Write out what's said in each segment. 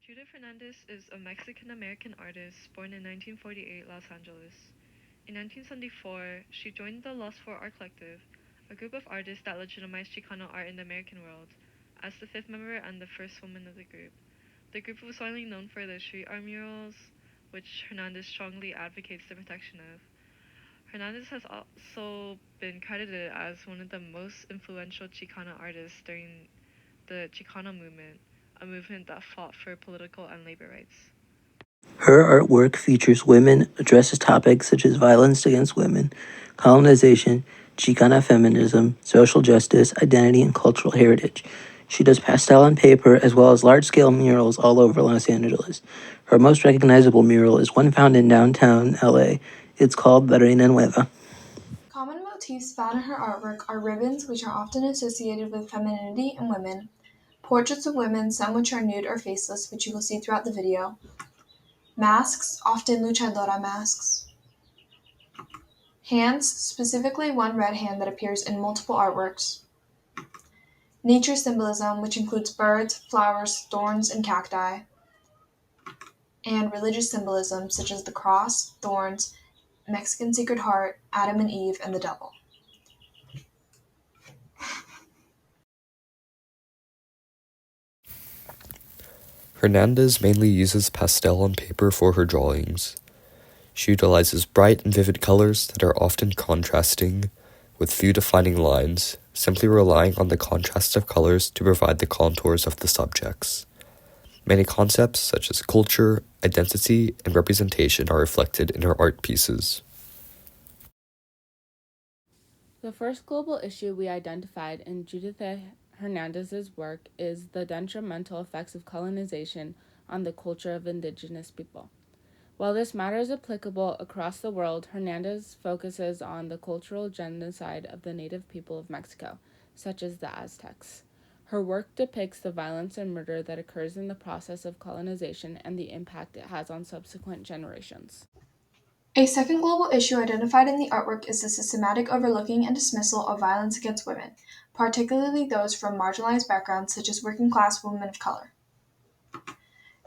Judith Hernandez is a Mexican-American artist born in 1948 Los Angeles. In 1974, she joined the Lost for Art Collective, a group of artists that legitimized Chicano art in the American world, as the fifth member and the first woman of the group. The group was widely known for their street art murals, which Hernandez strongly advocates the protection of. Hernandez has also been credited as one of the most influential Chicana artists during the Chicano movement, a movement that fought for political and labor rights. Her artwork features women, addresses topics such as violence against women, colonization, Chicana feminism, social justice, identity, and cultural heritage. She does pastel on paper as well as large scale murals all over Los Angeles. Her most recognizable mural is one found in downtown LA. It's called La Reina Nueva. Common motifs found in her artwork are ribbons, which are often associated with femininity and women, portraits of women, some which are nude or faceless, which you will see throughout the video, masks, often luchadora masks, hands, specifically one red hand that appears in multiple artworks, nature symbolism, which includes birds, flowers, thorns, and cacti, and religious symbolism, such as the cross, thorns, Mexican Sacred Heart, Adam and Eve, and the devil. Hernandez mainly uses pastel on paper for her drawings. She utilizes bright and vivid colors that are often contrasting, with few defining lines, simply relying on the contrast of colors to provide the contours of the subjects. Many concepts such as culture, identity, and representation are reflected in her art pieces. The first global issue we identified in Judith Hernandez's work is the detrimental effects of colonization on the culture of indigenous people. While this matter is applicable across the world, Hernandez focuses on the cultural genocide of the native people of Mexico, such as the Aztecs. Her work depicts the violence and murder that occurs in the process of colonization and the impact it has on subsequent generations. A second global issue identified in the artwork is the systematic overlooking and dismissal of violence against women, particularly those from marginalized backgrounds such as working class women of color.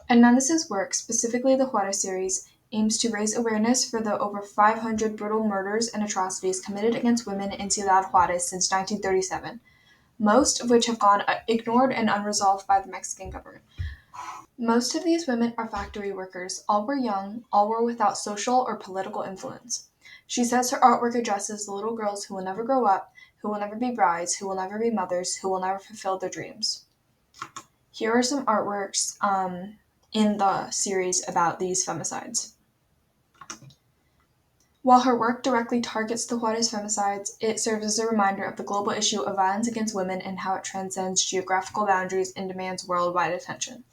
Hernandez's work, specifically the Juarez series, aims to raise awareness for the over 500 brutal murders and atrocities committed against women in Ciudad Juarez since 1937, most of which have gone ignored and unresolved by the Mexican government. Most of these women are factory workers. All were young, all were without social or political influence. She says her artwork addresses the little girls who will never grow up, who will never be brides, who will never be mothers, who will never fulfill their dreams. Here are some artworks in the series about these femicides. While her work directly targets the Juarez femicides, it serves as a reminder of the global issue of violence against women and how it transcends geographical boundaries and demands worldwide attention.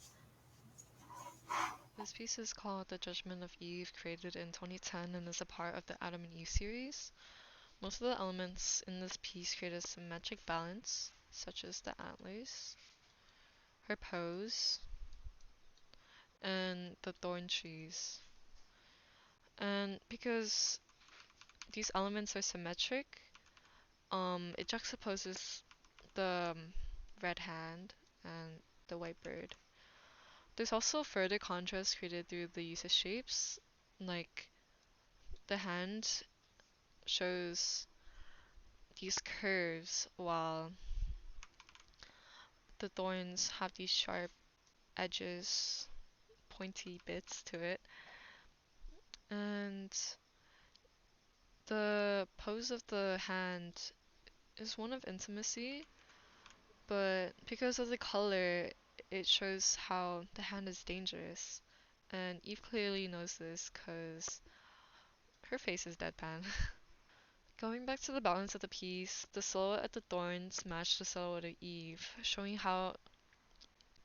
This piece is called The Judgment of Eve, created in 2010 and is a part of the Adam and Eve series. Most of the elements in this piece create a symmetric balance, such as the antlers, her pose, and the thorn trees. And because these elements are symmetric, it juxtaposes the red hand and the white bird. There's also further contrast created through the use of shapes, like the hand shows these curves while the thorns have these sharp edges, pointy bits to it. And the pose of the hand is one of intimacy, but because of the color, it shows how the hand is dangerous. And Eve clearly knows this because her face is deadpan. Going back to the balance of the piece, the silhouette of the thorns match the silhouette of Eve, showing how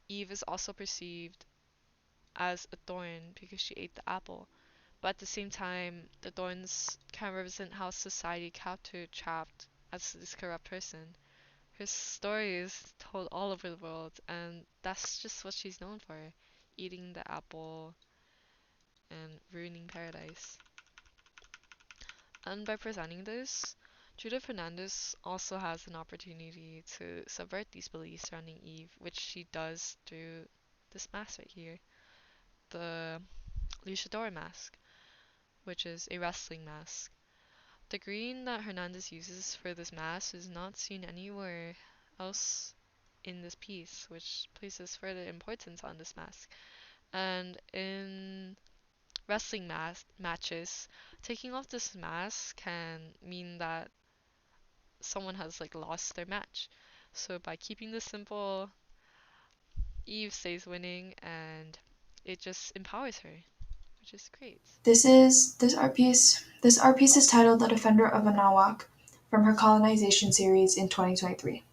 Eve is also perceived as a thorn because she ate the apple. But at the same time, the thorns can represent how society kept her trapped as this corrupt person. Her story is told all over the world, and that's just what she's known for, eating the apple and ruining paradise. And by presenting this, Judith Hernandez also has an opportunity to subvert these beliefs surrounding Eve, which she does through this mass right here. the luchador mask, which is a wrestling mask. The green that Hernandez uses for this mask is not seen anywhere else in this piece, which places further importance on this mask. And in wrestling matches, taking off this mask can mean that someone has like lost their match. So by keeping this simple, Eve stays winning and it just empowers her, which is great. This art piece is titled "The Defender of Anahuac" from her colonization series in 2023.